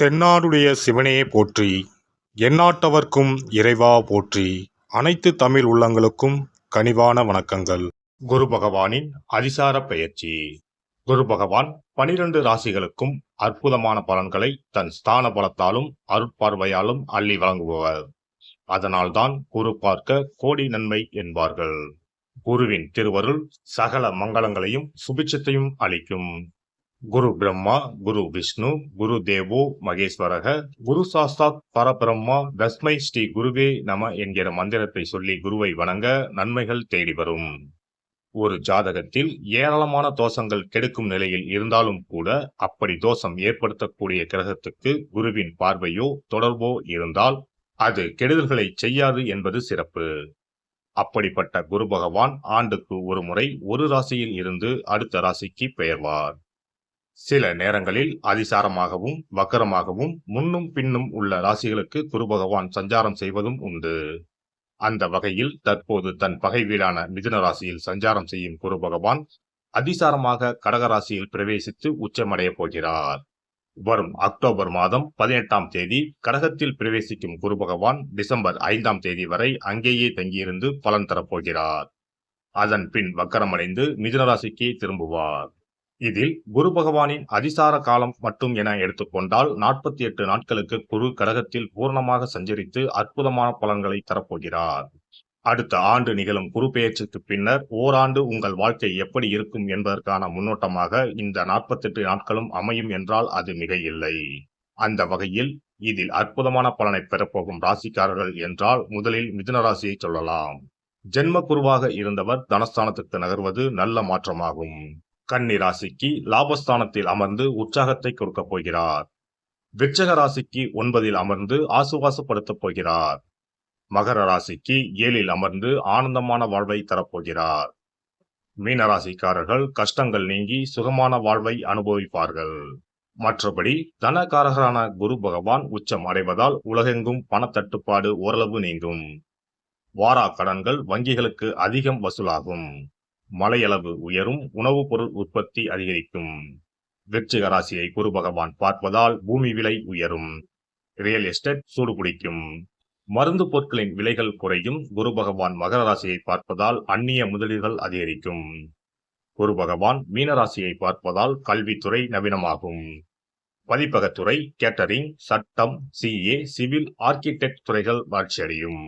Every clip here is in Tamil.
தென்னாடுடைய சிவனே போற்றி, எந்நாட்டவர்க்கும் இறைவா போற்றி. அனைத்து தமிழ் உள்ளங்களுக்கும் கனிவான வணக்கங்கள். குரு பகவானின் அதிசார பெயர்ச்சி. குரு பகவான் 12 ராசிகளுக்கும் அற்புதமான பலன்களை தன் ஸ்தான பலத்தாலும் அருட்பார்வையாலும் அள்ளி வழங்குபவர். அதனால்தான் குரு பார்க்க கோடி நன்மை என்பார்கள். குருவின் திருவருள் சகல மங்களங்களையும் சுபிட்சத்தையும் அளிக்கும். குரு பிரம்மா, குரு விஷ்ணு, குரு தேவோ மகேஸ்வரக, குரு சாஸ்தாத் பரபிரம்மா, தஸ்மை ஸ்ரீ குருவே நம என்கிற மந்திரத்தை சொல்லி குருவை வணங்க நன்மைகள் தேடி வரும். ஒரு ஜாதகத்தில் ஏராளமான தோஷங்கள் கெடுக்கும் நிலையில் இருந்தாலும் கூட அப்படி தோஷம் ஏற்படுத்தக்கூடிய கிரகத்துக்கு குருவின் பார்வையோ தொடர்போ இருந்தால் அது கெடுதல்களை செய்யாது என்பது சிறப்பு. அப்படிப்பட்ட குரு பகவான் ஆண்டுக்கு ஒரு முறை ஒரு ராசியில் இருந்து அடுத்த ராசிக்கு பெயர்வார். சில நேரங்களில் அதிசாரமாகவும் வக்கரமாகவும் முன்னும் பின்னும் உள்ள ராசிகளுக்கு குரு பகவான் சஞ்சாரம் செய்வதும் உண்டு. அந்த வகையில் தற்போது தன் பகை வீடான மிதுன ராசியில் சஞ்சாரம் செய்யும் குரு பகவான் அதிசாரமாக கடக ராசியில் பிரவேசித்து உச்சமடைய போகிறார். வரும் அக்டோபர் மாதம் 18ஆம் தேதி கடகத்தில் பிரவேசிக்கும் குரு பகவான் டிசம்பர் 5ஆம் தேதி வரை அங்கேயே தங்கியிருந்து பலன் தரப்போகிறார். அதன் பின் வக்கரமடைந்து மிதுன ராசிக்கு திரும்புவார். இதில் குரு பகவானின் அதிசார காலம் மட்டும் என எடுத்துக்கொண்டால் 48 நாட்களுக்கு குரு கடகத்தில் பூர்ணமாக சஞ்சரித்து அற்புதமான பலன்களை தரப்போகிறார். அடுத்த ஆண்டு நிகழும் குரு பெயர்ச்சிக்கு பின்னர் ஓராண்டு உங்கள் வாழ்க்கை எப்படி இருக்கும் என்பதற்கான முன்னோட்டமாக இந்த 48 நாட்களும் அமையும் என்றால் அது மிக இல்லை. அந்த வகையில் இதில் அற்புதமான பலனை பெறப்போகும் ராசிக்காரர்கள் என்றால் முதலில் மிதுன ராசியை சொல்லலாம். ஜென்ம குருவாக இருந்தவர் தனஸ்தானத்துக்கு நகர்வது நல்ல மாற்றமாகும். கன்னி ராசிக்கு லாபஸ்தானத்தில் அமர்ந்து உற்சாகத்தை கொடுக்க போகிறார். விருச்சிக ராசிக்கு 9இல் அமர்ந்து ஆசுவாசப்படுத்தப் போகிறார். மகர ராசிக்கு 7இல் அமர்ந்து ஆனந்தமான வாழ்வை தரப்போகிறார். மீன ராசிக்காரர்கள் கஷ்டங்கள் நீங்கி சுகமான வாழ்வை அனுபவிப்பார்கள். மற்றபடி தனகாரகரான குரு பகவான் உச்சம் அடைவதால் உலகெங்கும் பணத்தட்டுப்பாடு ஓரளவு நீங்கும். வாரா கடன்கள் வங்கிகளுக்கு அதிகம் வசூலாகும். மழையளவு உயரும். உணவுப் பொருள் உற்பத்தி அதிகரிக்கும். விருச்சிக ராசியை குரு பகவான் பார்ப்பதால் பூமி விலை உயரும். ரியல் எஸ்டேட் சூடுபிடிக்கும். மருந்து பொருட்களின் விலைகள் குறையும். குரு பகவான் மகர ராசியை பார்ப்பதால் அந்நிய முதலீடுகள் அதிகரிக்கும். குரு பகவான் மீனராசியை பார்ப்பதால் கல்வித்துறை நவீனமாகும். பதிப்பகத்துறை, கேட்டரிங், சட்டம், சிஏ, சிவில், ஆர்கிடெக்ட் துறைகள் வளர்ச்சியடையும்.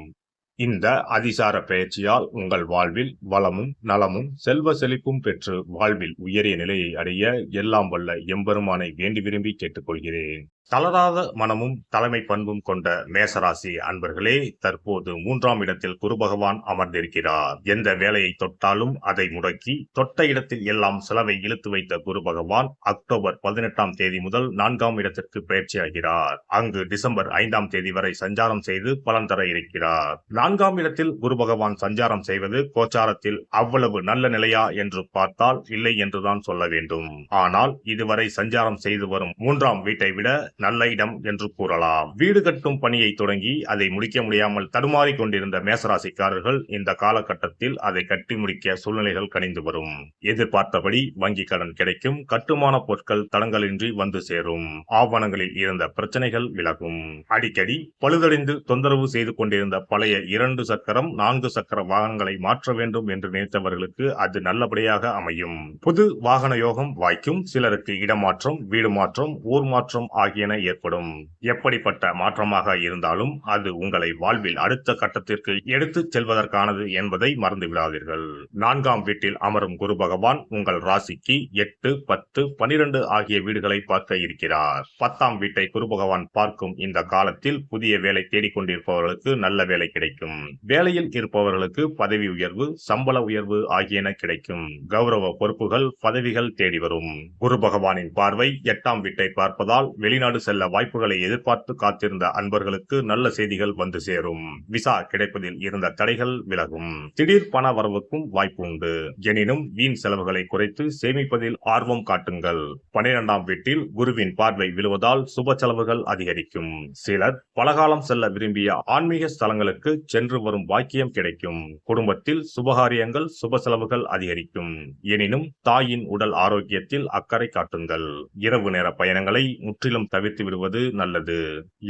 இந்த அதிசார பெயர்ச்சியால் உங்கள் வாழ்வில் வளமும் நலமும் செல்வ செழிப்பும் பெற்று வாழ்வில் உயரிய நிலையை அடைய எல்லாம் வல்ல எம்பெருமானை வேண்டி விரும்பி கேட்டுக்கொள்கிறேன். தளராத மனமும் தலைமை பண்பும் கொண்ட மேசராசி அன்பர்களே, தற்போது 3ஆம் இடத்தில் குரு பகவான் அமர்ந்திருக்கிறார். எந்த வேலையை தொட்டாலும் அதை முடக்கி தொட்ட இடத்தில் எல்லாம் செலவை இழுத்து வைத்த குரு பகவான் அக்டோபர் 18ஆம் தேதி முதல் 4ஆம் இடத்திற்கு பயிற்சியாகிறார். அங்கு டிசம்பர் 5ஆம் தேதி வரை சஞ்சாரம் செய்து பலன் தர இருக்கிறார். 4ஆம் இடத்தில் குரு பகவான் சஞ்சாரம் செய்வது கோச்சாரத்தில் அவ்வளவு நல்ல நிலையா என்று பார்த்தால் இல்லை என்றுதான் சொல்ல வேண்டும். ஆனால் இதுவரை சஞ்சாரம் செய்து வரும் 3ஆம் வீட்டை விட நல்ல இடம் என்று கூறலாம். வீடு கட்டும் பணியை தொடங்கி அதை முடிக்க முடியாமல் தடுமாறி கொண்டிருந்த மேசராசிக்காரர்கள் இந்த காலகட்டத்தில் அதை கட்டி முடிக்க சூழ்நிலைகள் கனிந்து வரும். எதிர்பார்த்தபடி வங்கி கடன் கிடைக்கும். கட்டுமான பொருட்கள் தடங்களின்றி வந்து சேரும். ஆவணங்களில் இருந்த பிரச்சனைகள் விலகும். அடிக்கடி பழுதடைந்து தொந்தரவு செய்து கொண்டிருந்த பழைய 2 சக்கரம் 4 சக்கர வாகனங்களை மாற்ற வேண்டும் என்று நினைத்தவர்களுக்கு அது நல்லபடியாக அமையும். புது வாகன யோகம் வாய்க்கும். சிலருக்கு இடமாற்றம், வீடு மாற்றம், ஊர் மாற்றம் ஆகியன ஏற்படும். எப்படிப்பட்ட மாற்றமாக இருந்தாலும் அது உங்களை வாழ்வில் அடுத்த கட்டத்திற்கு எடுத்துச் செல்வதற்கானது என்பதை மறந்து விடாதீர்கள். 4ஆம் வீட்டில் அமரும் குரு பகவான் உங்கள் ராசிக்கு 8, 10, 12 ஆகிய வீடுகளை பார்க்க இருக்கிறார். 10ஆம் வீட்டை குரு பகவான் பார்க்கும் இந்த காலத்தில் புதிய வேலை தேடிக்கொண்டிருப்பவர்களுக்கு நல்ல வேலை கிடைக்கும். வேலையில் இருப்பவர்களுக்கு பதவி உயர்வு, சம்பள உயர்வு ஆகியன கிடைக்கும். கௌரவ பொறுப்புகள், பதவிகள் தேடி வரும். குரு பகவானின் பார்வை 8ஆம் வீட்டை பார்ப்பதால் வெளிநாடு செல்ல வாய்ப்புகளை எதிர்பார்த்து காத்திருந்த அன்பர்களுக்கு நல்ல செய்திகள் வந்து சேரும். விசா கிடைப்பதில் இருந்த தடைகள் விலகும். திடீர் பண வரவுக்கும் வாய்ப்பு உண்டு. எனினும் வீண் செலவுகளை குறைத்து சேமிப்பதில் ஆர்வம் காட்டுங்கள். 12ஆம் வீட்டில் குருவின் பார்வை விழுவதால் சுப செலவுகள் அதிகரிக்கும். சிலர் பலகாலம் செல்ல விரும்பிய ஆன்மீக ஸ்தலங்களுக்கு சென்று வரும் பாக்கியம் கிடைக்கும். குடும்பத்தில் சுபகாரியங்கள், சுப செலவுகள் அதிகரிக்கும். எனினும் தாயின் உடல் ஆரோக்கியத்தில் அக்கறை காட்டுங்கள். இரவு நேர பயணங்களை முற்றிலும் தவிர்த்து தவிர்த்து விடுவது நல்லது.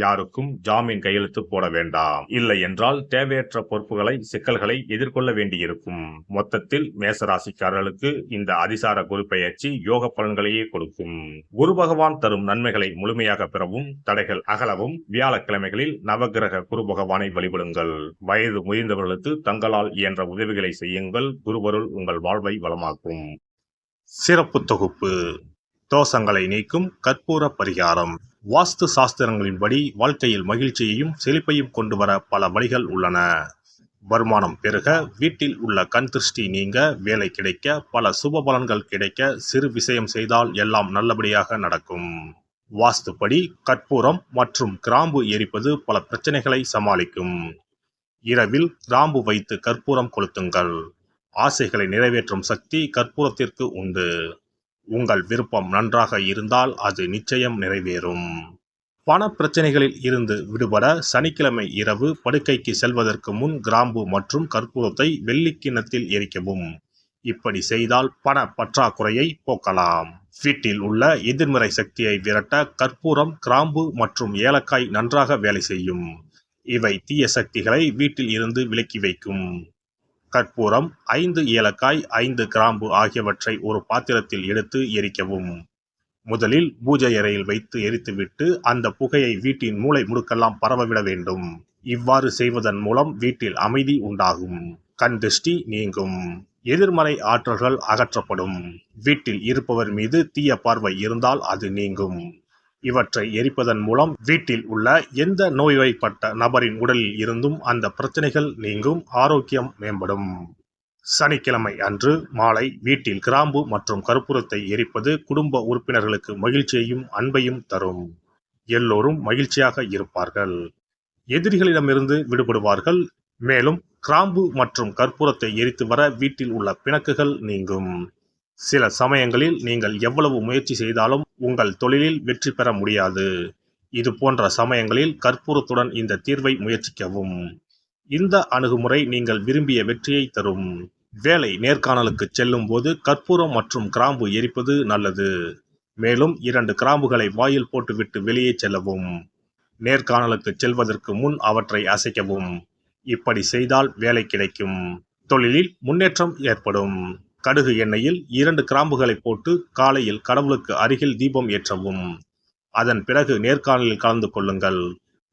யாருக்கும் ஜாமீன் கையெழுத்து போட வேண்டாம். இல்லை என்றால் தேவையற்ற பொறுப்புகளை சிக்கல்களை எதிர்கொள்ள வேண்டியிருக்கும். மொத்தத்தில் மேசராசிக்காரர்களுக்கு இந்த அதிசார குரு பெயர்ச்சி யோக பலன்களையே கொடுக்கும். குரு பகவான் தரும் நன்மைகளை முழுமையாக பெறவும் தடைகள் அகலவும் வியாழக்கிழமைகளில் நவகிரக குரு பகவானை வழிபடுங்கள். வயது முதிர்ந்தவர்களுக்கு தங்களால் இயன்ற உதவிகளை செய்யுங்கள். குருவருள் உங்கள் வாழ்வை வளமாக்கும். சிறப்பு தொகுப்பு: தோஷங்களை நீக்கும் கற்பூர பரிகாரம். வாஸ்து சாஸ்திரங்களின்படி வாழ்க்கையில் மகிழ்ச்சியையும் செழிப்பையும் கொண்டு வர பல வழிகள் உள்ளன. வருமானம் பெருக, வீட்டில் உள்ள கண் திருஷ்டி நீங்க, வேலை கிடைக்க, பல சுப பலன்கள் கிடைக்க சிறு விஷயம் செய்தால் எல்லாம் நல்லபடியாக நடக்கும். வாஸ்துப்படி கற்பூரம் மற்றும் கிராம்பு எரிப்பது பல பிரச்சனைகளை சமாளிக்கும். இரவில் கிராம்பு வைத்து கற்பூரம் கொளுத்துங்கள். ஆசைகளை நிறைவேற்றும் சக்தி கற்பூரத்திற்கு உண்டு. உங்கள் விருப்பம் நன்றாக இருந்தால் அது நிச்சயம் நிறைவேறும். பண பிரச்சனைகளில் இருந்து விடுபட சனிக்கிழமை இரவு படுக்கைக்கு செல்வதற்கு முன் கிராம்பு மற்றும் கற்பூரத்தை வெள்ளி கிண்ணத்தில் எரிக்கவும். இப்படி செய்தால் பண பற்றாக்குறையை போக்கலாம். வீட்டில் உள்ள எதிர்மறை சக்தியை விரட்ட கற்பூரம், கிராம்பு மற்றும் ஏலக்காய் நன்றாக வேலை செய்யும். இவை தீய சக்திகளை வீட்டில் இருந்து விலக்கி வைக்கும். கற்பூரம், 5 ஏலக்காய், 5 கிராம்பு ஆகியவற்றை ஒரு பாத்திரத்தில் எடுத்து எரிக்கவும். முதலில் பூஜை அறையில் வைத்து எரித்துவிட்டு அந்த புகையை வீட்டின் மூலை முடுக்கெல்லாம் பரவவிட வேண்டும். இவ்வாறு செய்வதன் மூலம் வீட்டில் அமைதி உண்டாகும். கண் திருஷ்டி நீங்கும். எதிர்மறை ஆற்றல்கள் அகற்றப்படும். வீட்டில் இருப்பவர் மீது தீய பார்வை இருந்தால் அது நீங்கும். இவற்றை எரிப்பதன் மூலம் வீட்டில் உள்ள எந்த நோய்வாய்ப்பட்ட நபரின் உடலில் இருந்தும் அந்த பிரச்சனைகள் நீங்கும். ஆரோக்கியம் மேம்படும். சனிக்கிழமை அன்று மாலை வீட்டில் கிராம்பு மற்றும் கற்பூரத்தை எரிப்பது குடும்ப உறுப்பினர்களுக்கு மகிழ்ச்சியையும் அன்பையும் தரும். எல்லோரும் மகிழ்ச்சியாக இருப்பார்கள். எதிரிகளிடமிருந்து விடுபடுவார்கள். மேலும் கிராம்பு மற்றும் கற்பூரத்தை எரித்து வர வீட்டில் உள்ள பிணக்குகள் நீங்கும். சில சமயங்களில் நீங்கள் எவ்வளவு முயற்சி செய்தாலும் உங்கள் தொழிலில் வெற்றி பெற முடியாது. இது போன்ற சமயங்களில் கற்பூரத்துடன் இந்த தீர்வை முயற்சிக்கவும். இந்த அணுகுமுறை நீங்கள் விரும்பிய வெற்றியை தரும். வேலை நேர்காணலுக்கு செல்லும் போது கற்பூரம் மற்றும் கிராம்பு எரிப்பது நல்லது. மேலும் 2 கிராம்புகளை வாயில் போட்டுவிட்டு வெளியே செல்லவும். நேர்காணலுக்கு செல்வதற்கு முன் அவற்றை அசைக்கவும். இப்படி செய்தால் வேலை கிடைக்கும். தொழிலில் முன்னேற்றம் ஏற்படும். கடுகு எண்ணெயில் 2 கிராம்புகளை போட்டு காலையில் கடவுளுக்கு அருகில் தீபம் ஏற்றவும். அதன் பிறகு நேர்காணலில் கலந்து கொள்ளுங்கள்.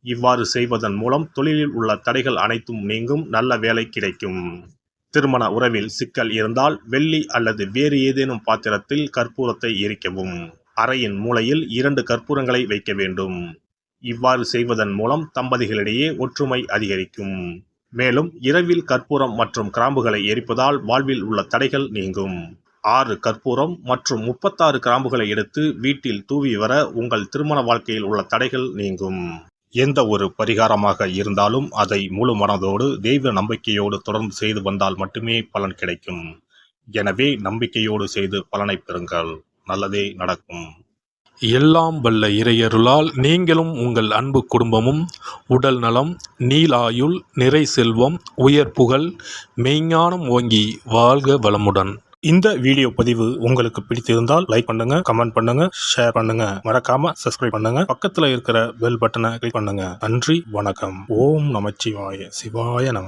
இவ்வாறு செய்வதன் மூலம் தொழிலில் உள்ள தடைகள் அனைத்தும் நீங்கும். நல்ல வேலை கிடைக்கும். திருமண உறவில் சிக்கல் இருந்தால் வெள்ளி அல்லது வேறு ஏதேனும் பாத்திரத்தில் கற்பூரத்தை எரிக்கவும். அறையின் மூலையில் 2 கற்பூரங்களை வைக்க வேண்டும். இவ்வாறு செய்வதன் மூலம் தம்பதிகளிடையே ஒற்றுமை அதிகரிக்கும். மேலும் இரவில் கற்பூரம் மற்றும் கிராம்புகளை எரிப்பதால் வாழ்வில் உள்ள தடைகள் நீங்கும். 6 கற்பூரம் மற்றும் 36 கிராம்புகளை எடுத்து வீட்டில் தூவி வர உங்கள் திருமண வாழ்க்கையில் உள்ள தடைகள் நீங்கும். எந்த ஒரு பரிகாரமாக இருந்தாலும் அதை முழு மனதோடு தெய்வ நம்பிக்கையோடு தொடர்ந்து செய்து வந்தால் மட்டுமே பலன் கிடைக்கும். எனவே நம்பிக்கையோடு செய்து பலனை பெறுங்கள். நல்லதே நடக்கும். எல்லாம் வல்ல இறையருளால் நீங்களும் உங்கள் அன்பு குடும்பமும் உடல் நலம், நீளாயுள், நிறை செல்வம், உயர் புகழ், மெய்ஞானம் ஓங்கி வாழ்க வளமுடன். இந்த வீடியோ பதிவு உங்களுக்கு பிடித்திருந்தால் லைக் பண்ணுங்க, கமெண்ட் பண்ணுங்க, ஷேர் பண்ணுங்க. மறக்காம சப்ஸ்கிரைப் பண்ணுங்க. பக்கத்துல இருக்கிற பெல் பட்டனை கிளிக் பண்ணுங்க. நன்றி, வணக்கம். ஓம் நமச்சிவாய. சிவாய நம.